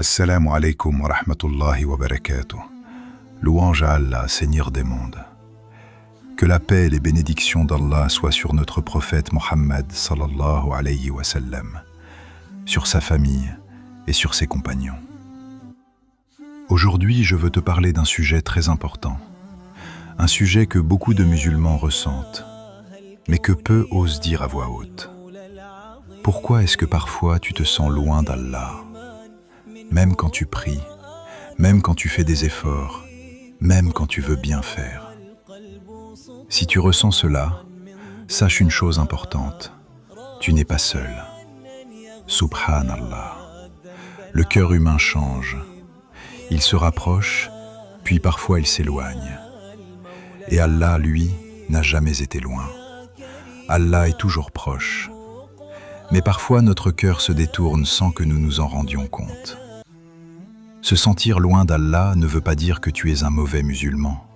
Assalamu alaikum wa rahmatullahi wa barakatuh. Louange à Allah, Seigneur des mondes. Que la paix et les bénédictions d'Allah soient sur notre prophète Mohammed sallallahu alayhi wa sallam, sur sa famille et sur ses compagnons. Aujourd'hui, je veux te parler d'un sujet très important, un sujet que beaucoup de musulmans ressentent, mais que peu osent dire à voix haute. Pourquoi est-ce que parfois tu te sens loin d'Allah ? Même quand tu pries, même quand tu fais des efforts, même quand tu veux bien faire. Si tu ressens cela, sache une chose importante, tu n'es pas seul. Subhanallah. Le cœur humain change. Il se rapproche, puis parfois il s'éloigne. Et Allah, lui, n'a jamais été loin. Allah est toujours proche. Mais parfois notre cœur se détourne sans que nous nous en rendions compte. Se sentir loin d'Allah ne veut pas dire que tu es un mauvais musulman.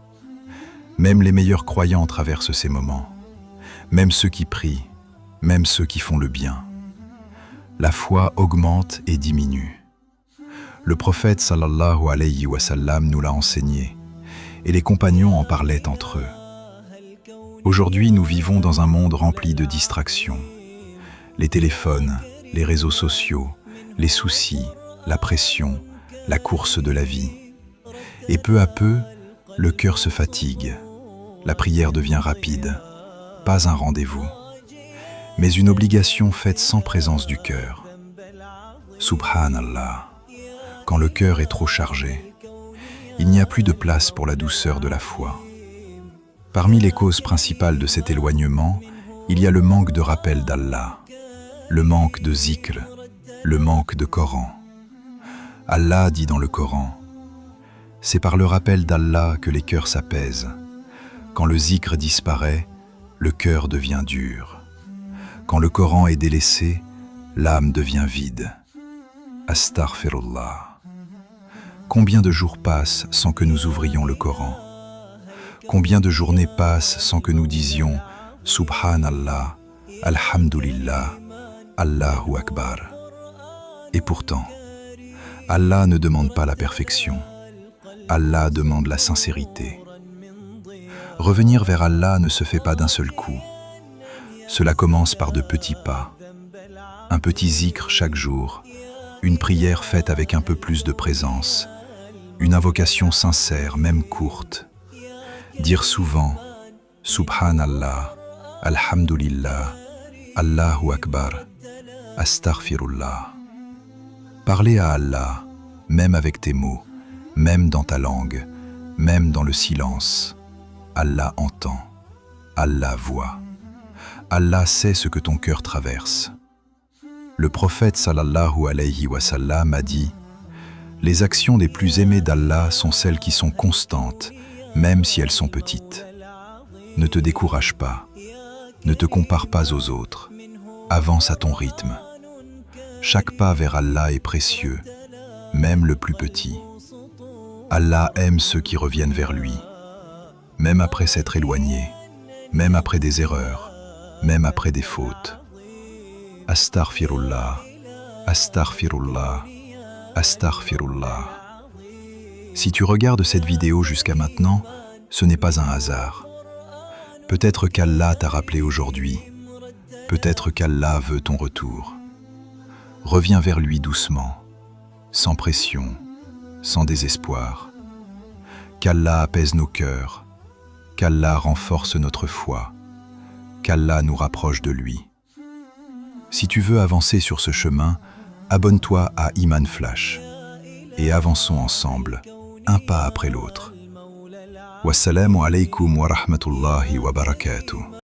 Même les meilleurs croyants traversent ces moments. Même ceux qui prient, même ceux qui font le bien. La foi augmente et diminue. Le prophète sallallahu alayhi wa sallam nous l'a enseigné, et les compagnons en parlaient entre eux. Aujourd'hui, nous vivons dans un monde rempli de distractions. Les téléphones, les réseaux sociaux, les soucis, la pression, la course de la vie. Et peu à peu, le cœur se fatigue. La prière devient rapide. Pas un rendez-vous, mais une obligation faite sans présence du cœur. Subhanallah. Quand le cœur est trop chargé, il n'y a plus de place pour la douceur de la foi. Parmi les causes principales de cet éloignement, il y a le manque de rappel d'Allah, le manque de zikr, le manque de Coran. Allah dit dans le Coran, « C'est par le rappel d'Allah que les cœurs s'apaisent. Quand le zikr disparaît, le cœur devient dur. Quand le Coran est délaissé, l'âme devient vide. Astaghfirullah. Combien de jours passent sans que nous ouvrions le Coran? Combien de journées passent sans que nous disions « Subhanallah, Alhamdulillah, Allahu Akbar » Et pourtant, Allah ne demande pas la perfection. Allah demande la sincérité. Revenir vers Allah ne se fait pas d'un seul coup. Cela commence par de petits pas. Un petit zikr chaque jour, une prière faite avec un peu plus de présence, une invocation sincère, même courte. Dire souvent « Subhanallah, Alhamdulillah, Allahu Akbar, Astaghfirullah » Parler à Allah, même avec tes mots, même dans ta langue, même dans le silence. Allah entend, Allah voit. Allah sait ce que ton cœur traverse. Le prophète sallallahu alayhi wa sallam a dit « Les actions les plus aimées d'Allah sont celles qui sont constantes, même si elles sont petites. Ne te décourage pas, ne te compare pas aux autres, avance à ton rythme. Chaque pas vers Allah est précieux, même le plus petit. Allah aime ceux qui reviennent vers lui, même après s'être éloignés, même après des erreurs, même après des fautes. Astaghfirullah, Astaghfirullah, Astaghfirullah. Si tu regardes cette vidéo jusqu'à maintenant, ce n'est pas un hasard. Peut-être qu'Allah t'a rappelé aujourd'hui, peut-être qu'Allah veut ton retour. Reviens vers lui doucement, sans pression, sans désespoir. Qu'Allah apaise nos cœurs, qu'Allah renforce notre foi, qu'Allah nous rapproche de lui. Si tu veux avancer sur ce chemin, abonne-toi à Iman Flash et avançons ensemble, un pas après l'autre. Wassalamu alaikum wa rahmatullahi wa barakatuh.